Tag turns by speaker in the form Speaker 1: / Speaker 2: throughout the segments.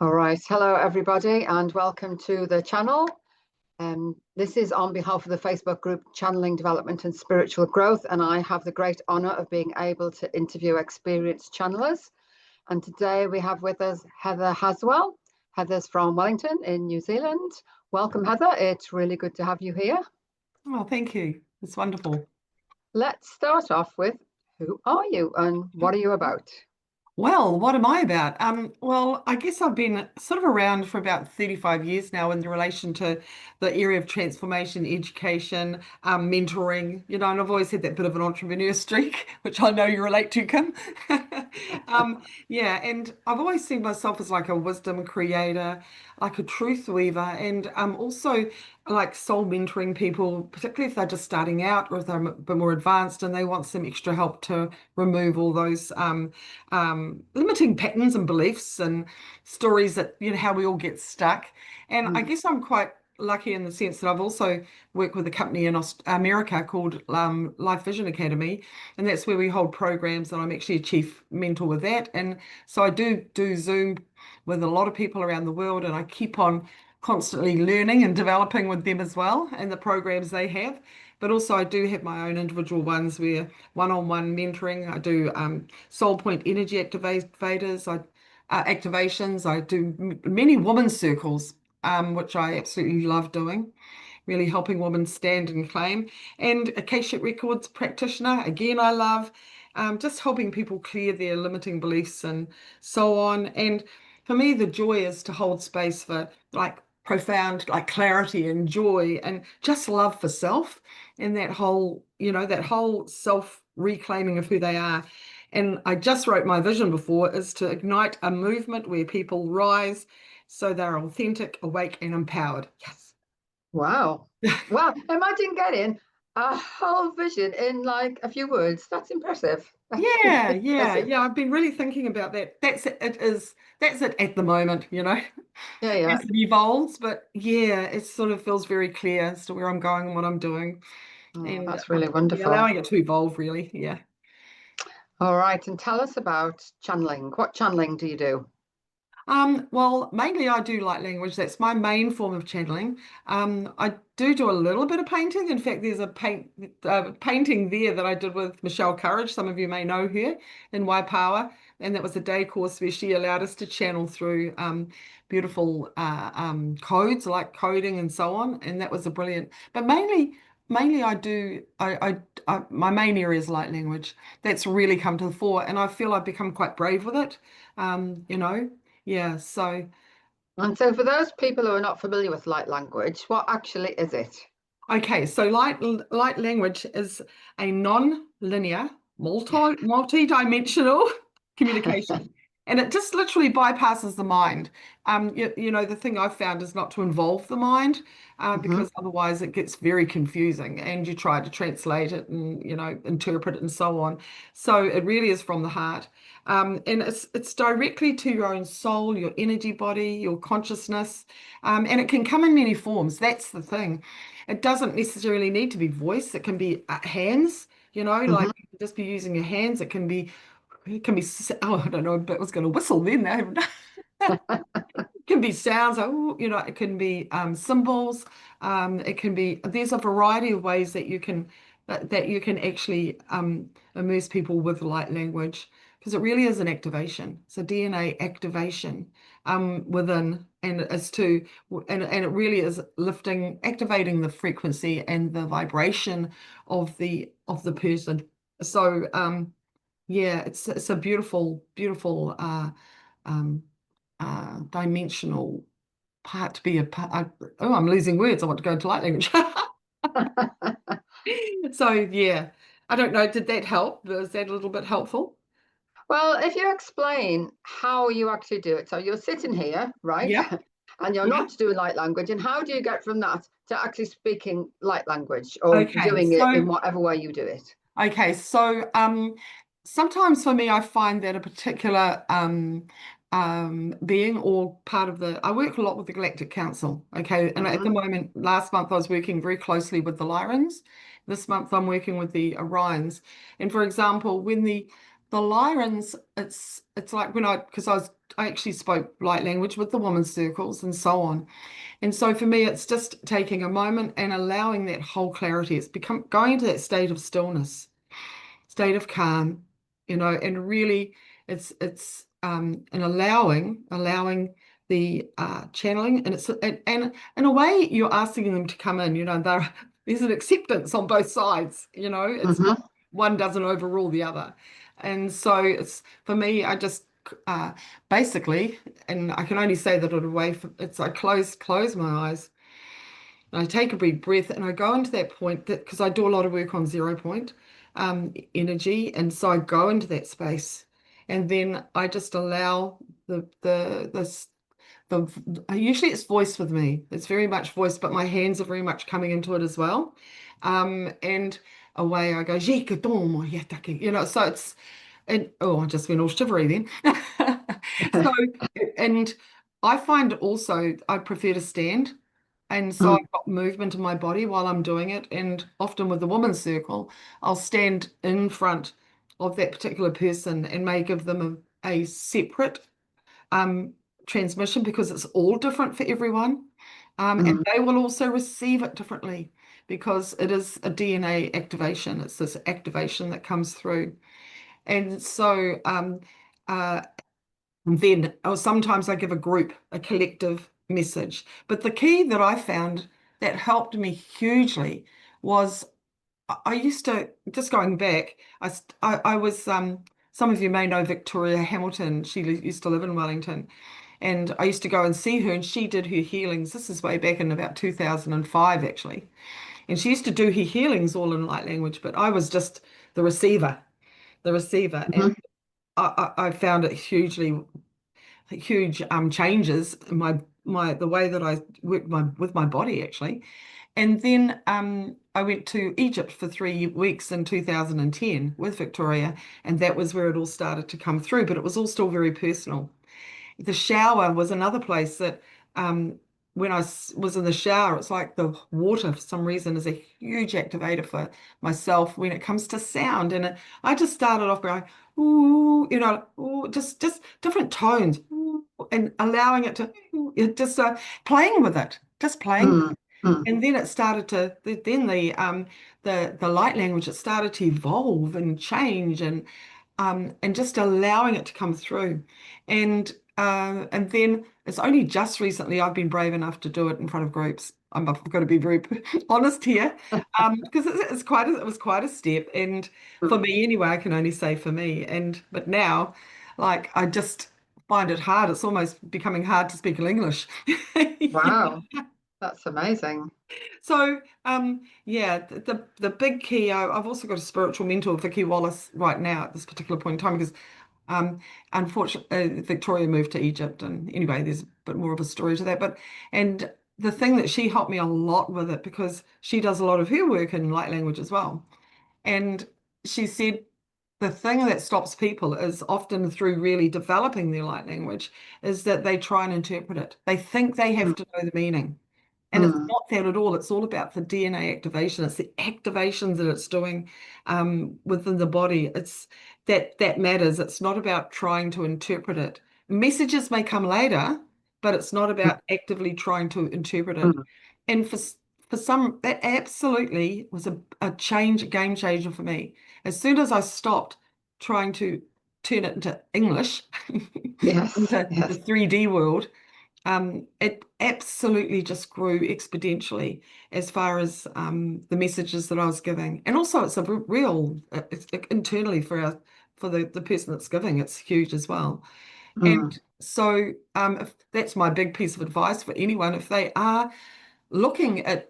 Speaker 1: All right. Hello, everybody, and welcome to the channel. This is on behalf of the Facebook group Channeling Development and Spiritual Growth, and I have the great honour of being able to interview experienced channelers. And today we have with us Heather Haswell. Heather's from Wellington in New Zealand. Welcome, Heather. It's really good to have you here.
Speaker 2: Oh, thank you. It's wonderful.
Speaker 1: Let's start off with who are you and what are you about?
Speaker 2: Well, what am I about? Well, I guess I've been sort of around for about 35 years now in relation to the area of transformation, education, mentoring, and I've always had that bit of an entrepreneur streak, which I know you relate to, Kim. Yeah, and I've always seen myself as like a wisdom creator, like a truth weaver, and also like soul mentoring people, particularly if they're just starting out or if they're a bit more advanced and they want some extra help to remove all those limiting patterns and beliefs and stories that, how we all get stuck. And I
Speaker 1: Mm.
Speaker 2: guess I'm quite lucky in the sense that I've also worked with a company in America called Life Vision Academy, and that's where we hold programs, and I'm actually a chief mentor with that. And so I do Zoom with a lot of people around the world, and I keep on constantly learning and developing with them as well and the programs they have. But also I do have my own individual ones where one-on-one mentoring. I do soul point energy activations. I do many women's circles, which I absolutely love doing, really helping women stand and claim. And Akashic Records practitioner, again, I love just helping people clear their limiting beliefs and so on. And for me, the joy is to hold space for like profound like clarity and joy and just love for self and that whole self reclaiming of who they are. And I just wrote my vision before is to ignite a movement where people rise so they're authentic, awake, and empowered. Yes.
Speaker 1: Wow. Well, imagine getting a whole vision in like a few words. That's impressive. That's
Speaker 2: Yeah,
Speaker 1: really
Speaker 2: yeah,
Speaker 1: impressive.
Speaker 2: yeah. I've been really thinking about that. That's it at the moment,
Speaker 1: Yeah, yeah.
Speaker 2: as it evolves. But yeah, it sort of feels very clear as to where I'm going and what I'm doing.
Speaker 1: Oh,
Speaker 2: And
Speaker 1: that's really
Speaker 2: yeah,
Speaker 1: wonderful.
Speaker 2: allowing it to evolve really. Yeah.
Speaker 1: All right. And tell us about channeling. What channeling do you do?
Speaker 2: Well, mainly I do light language. That's my main form of channeling. I do a little bit of painting. In fact, there's a painting there that I did with Michelle Courage. Some of you may know her in Waipawa, and that was a day course where she allowed us to channel through beautiful codes like coding and so on. And that was a brilliant. But mainly I do. My main area is light language. That's really come to the fore, and I feel I've become quite brave with it. Um, you know. Yeah, so
Speaker 1: And so, for those people who are not familiar with light language, what actually is it?
Speaker 2: okay, so light language is a non-linear, multi-dimensional communication. And it just literally bypasses the mind. The thing I've found is not to involve the mind,
Speaker 1: Hmm.
Speaker 2: because otherwise it gets very confusing and you try to translate it and, interpret it and so on. So it really is from the heart. And it's directly to your own soul, your energy body, your consciousness. And it can come in many forms. That's the thing. It doesn't necessarily need to be voice. It can be hands, like
Speaker 1: Hmm.
Speaker 2: you can just be using your hands. Oh, I don't know, but I was going to whistle then. It can be sounds, it can be symbols. It can be, there's a variety of ways that you can actually immerse people with light language because it really is an activation. It's a DNA activation within, and it really is activating the frequency and the vibration of the person. So yeah, it's a beautiful, beautiful um, dimensional part to be a part. Oh, I'm losing words. I want to go into light language. So yeah, I don't know. Did that help? Was that a little bit helpful?
Speaker 1: Well, if you explain how you actually do it, so you're sitting here, right?
Speaker 2: Yeah.
Speaker 1: And you're
Speaker 2: Yeah.
Speaker 1: not doing light language, and how do you get from that to actually speaking light language or
Speaker 2: Okay.
Speaker 1: doing it in
Speaker 2: So
Speaker 1: whatever way you do it?
Speaker 2: sometimes for me, I find that a particular being or part of I work a lot with the Galactic Council. Okay. And at the
Speaker 1: Hmm.
Speaker 2: moment, last month, I was working very closely with the Lyrans. This month, I'm working with the Orions. And for example, when the Lyrans, it's like when because I actually spoke light language with the women's circles and so on. And so for me, it's just taking a moment and allowing that whole clarity. It's become going into that state of stillness, state of calm, and really and allowing the channeling, and and in a way you're asking them to come in. There's an acceptance on both sides. It's not,
Speaker 1: Hmm.
Speaker 2: one doesn't overrule the other, and so it's for me. I just uh, basically, and I can only say that in a way. It's I close my eyes and I take a big breath and I go into that point that because I do a lot of work on 0 point energy, and so I go into that space, and then I just allow usually it's voice with me. It's very much voice, but my hands are very much coming into it as well. And away I go, so it's and oh, I just went all shivery then. So and I find also I prefer to stand. And so
Speaker 1: Mm.
Speaker 2: I've got movement in my body while I'm doing it. And often with the women's circle, I'll stand in front of that particular person and may give them a separate um, transmission because it's all different for everyone. And
Speaker 1: Mm.
Speaker 2: they will also receive it differently because it is a DNA activation. It's this activation that comes through. And so uh, and then sometimes I give a group, a collective message. But the key that I found that helped me hugely was I used to, just going back, I was, some of you may know Victoria Hamilton. She used to live in Wellington. And I used to go and see her, and she did her healings. This is way back in about 2005, actually. And she used to do her healings all in light language, but I was just the receiver, the receiver. And
Speaker 1: Mhm.
Speaker 2: I found it huge changes in my the way that I work with my body actually. And then I went to Egypt for 3 weeks in 2010 with Victoria, and that was where it all started to come through, but it was all still very personal. The shower was another place that um, when was in the shower, it's like the water for some reason is a huge activator for myself when it comes to sound. And I just started off going, ooh, ooh, just different tones, ooh, and allowing it to just playing with it, just playing.
Speaker 1: Mm. Mm.
Speaker 2: And then it started to then the light language, it started to evolve and change and just allowing it to come through. And then it's only just recently I've been brave enough to do it in front of groups. I've got to be very honest here, because it was quite a step, and for
Speaker 1: Mm.
Speaker 2: me anyway, I can only say for me. But now, like I just find it hard. It's almost becoming hard to speak English.
Speaker 1: Wow, that's amazing.
Speaker 2: So, yeah, the big key. I've also got a spiritual mentor, Vicky Wallace, right now at this particular point in time because, um, unfortunately, Victoria moved to Egypt, and anyway, there's a bit more of a story to that. And the thing that she helped me a lot with it because she does a lot of her work in light language as well, and she said the thing that stops people is often through really developing their light language is that they try and interpret it. They think they have
Speaker 1: Mm.
Speaker 2: to know the meaning. And it's
Speaker 1: Mm.
Speaker 2: not that at all. It's all about the DNA activation. It's the activations that it's doing within the body. It's that matters. It's not about trying to interpret it. Messages may come later, but it's not about actively trying to interpret it.
Speaker 1: Mm.
Speaker 2: And for some, that absolutely was a game changer for me. As soon as I stopped trying to turn it into English,
Speaker 1: Yes,
Speaker 2: into the
Speaker 1: yes.
Speaker 2: 3D world, it absolutely just grew exponentially as far as the messages that I was giving. And also it's a real it's internally for the person that's giving, it's huge as well. And
Speaker 1: Mm.
Speaker 2: so if that's my big piece of advice for anyone, if they are looking at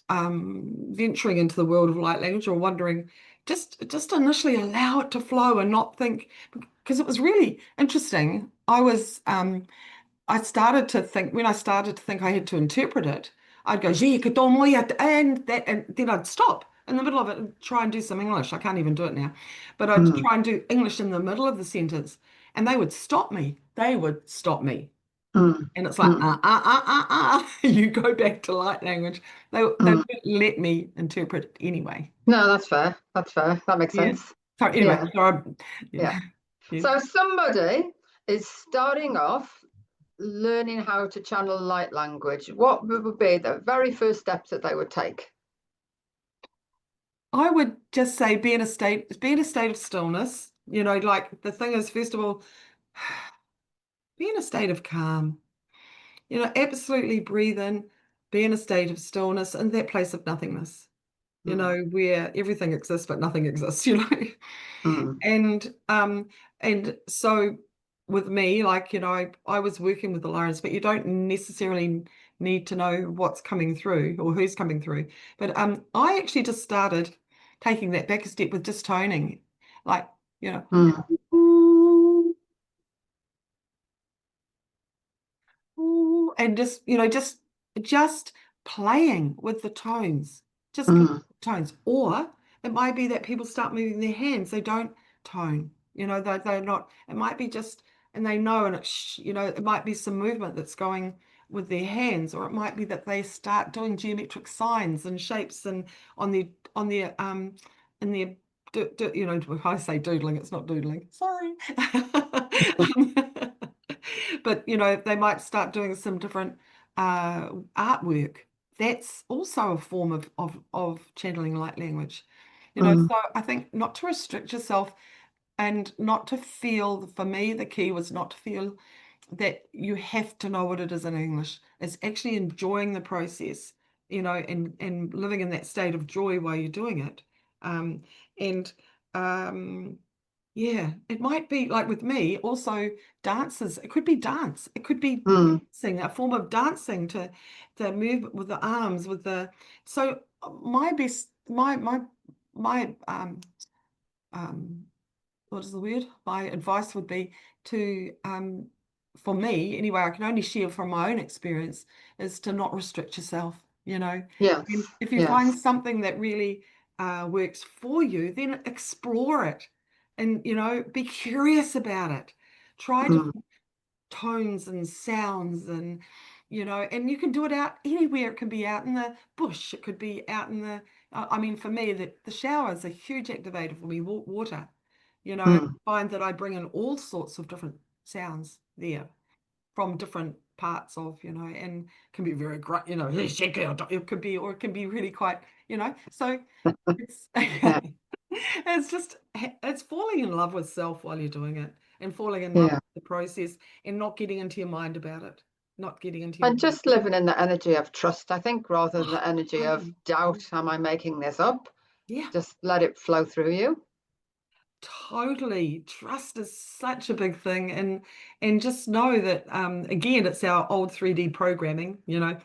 Speaker 2: venturing into the world of light language or wondering, just initially allow it to flow and not think, because it was really interesting. I started to think when I started to think I had to interpret it, I'd go, "Gee, que tomo ya," and that, and then I'd stop in the middle of it and try and do some English. I can't even do it now, but I'd
Speaker 1: Mm.
Speaker 2: try and do English in the middle of the sentence, and they would stop me. They would stop me,
Speaker 1: Mm.
Speaker 2: and it's like,
Speaker 1: Mm.
Speaker 2: you go back to light language. They
Speaker 1: Mm.
Speaker 2: wouldn't let me interpret it anyway.
Speaker 1: No, that's fair. That's fair. That makes
Speaker 2: Yeah.
Speaker 1: sense.
Speaker 2: So anyway,
Speaker 1: Yeah, yeah.
Speaker 2: yeah, yeah.
Speaker 1: So somebody is starting off learning how to channel light language. What would be the very first steps that they would take?
Speaker 2: I would just say be in a state of stillness. Like the thing is, first of all, be in a state of calm. Absolutely breathe in, be in a state of stillness in that place of nothingness,
Speaker 1: Mm,
Speaker 2: where everything exists but nothing exists.
Speaker 1: mm,
Speaker 2: And so with me, like, I was working with the Lions, but you don't necessarily need to know what's coming through or who's coming through. But I actually just started taking that back a step with just toning, like, you know,
Speaker 1: mm,
Speaker 2: ooh, and just playing with the tones, just playing
Speaker 1: mm,
Speaker 2: with the tones. Or it might be that people start moving their hands, they don't tone, they're not, it might be just, and they know, and it might be some movement that's going with their hands, or it might be that they start doing geometric signs and shapes and on their in their I say doodling, it's not doodling, sorry. But they might start doing some different artwork. That's also a form of channeling light language.
Speaker 1: mm,
Speaker 2: So I think not to restrict yourself and not to feel, for me, the key was not to feel that you have to know what it is in English. It's actually enjoying the process, and living in that state of joy while you're doing it. Um, and yeah, it might be like with me, also dances. It could be dance. It could be
Speaker 1: mm,
Speaker 2: dancing, a form of dancing to move with the arms, with the so my best my um what is the word? My advice would be to for me anyway, I can only share from my own experience, is to not restrict yourself.
Speaker 1: yes,
Speaker 2: And if you find
Speaker 1: yes.
Speaker 2: something that really works for you, then explore it and be curious about it. Try
Speaker 1: Mm,
Speaker 2: different tones and sounds, and you can do it out anywhere. It can be out in the bush, it could be out in the I mean, for me, the shower is a huge activator for me. Water, I
Speaker 1: mm.
Speaker 2: find that I bring in all sorts of different sounds there from different parts of, and can be very great, it could be, or it can be really quite, so it's
Speaker 1: Yeah,
Speaker 2: it's falling in love with self while you're doing it, and falling in love
Speaker 1: yeah.
Speaker 2: with the process, and not getting into your mind about it, not getting into your
Speaker 1: And
Speaker 2: mind.
Speaker 1: just living in the energy of trust, I think, rather than
Speaker 2: Oh,
Speaker 1: the energy of
Speaker 2: totally.
Speaker 1: doubt. Am I making this up?
Speaker 2: Yeah.
Speaker 1: Just let it flow through you.
Speaker 2: Totally. Trust is such a big thing. And just know that again, it's our old 3D programming.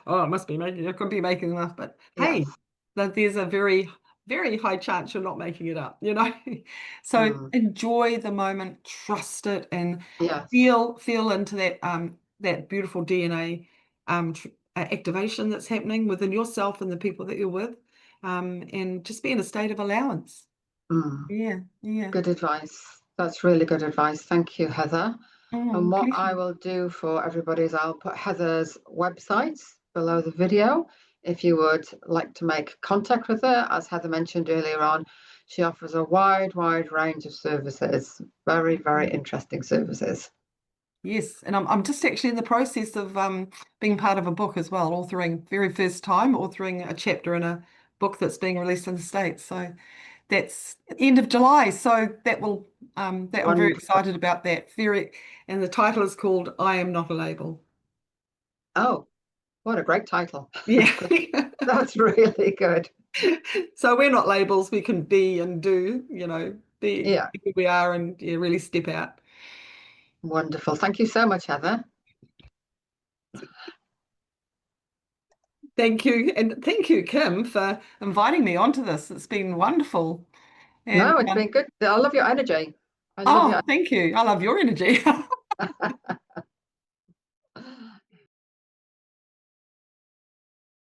Speaker 2: Oh, it could be making enough, but hey,
Speaker 1: Yes.
Speaker 2: that there's a very, very high chance you're not making it up. So
Speaker 1: Mm,
Speaker 2: enjoy the moment, trust it, and
Speaker 1: yes.
Speaker 2: feel into that beautiful DNA activation that's happening within yourself and the people that you're with. And just be in a state of allowance.
Speaker 1: Mm.
Speaker 2: Yeah, yeah.
Speaker 1: Good advice. That's really good advice. Thank you, Heather. And
Speaker 2: Oh,
Speaker 1: what I
Speaker 2: pleasure.
Speaker 1: will do for everybody is I'll put Heather's website below the video. If you would like to make contact with her, as Heather mentioned earlier on, she offers a wide range of services. Very, very interesting services.
Speaker 2: Yes, and I'm just actually in the process of being part of a book as well, authoring very first time authoring a chapter in a book that's being released in the States. So that's end of July. So that I'm very
Speaker 1: Wonderful.
Speaker 2: excited about that. And the title is called I Am Not a Label.
Speaker 1: Oh, what a great title.
Speaker 2: Yeah.
Speaker 1: That's really good.
Speaker 2: So we're not labels, we can be and do, be
Speaker 1: Yeah,
Speaker 2: who we are, and yeah, really step out.
Speaker 1: wonderful. Thank you so much, Heather.
Speaker 2: Thank you. And thank you, Kim, for inviting me onto this. It's been wonderful. And
Speaker 1: No, it's been good. I love your energy. I love your
Speaker 2: oh, thank you. I love your energy.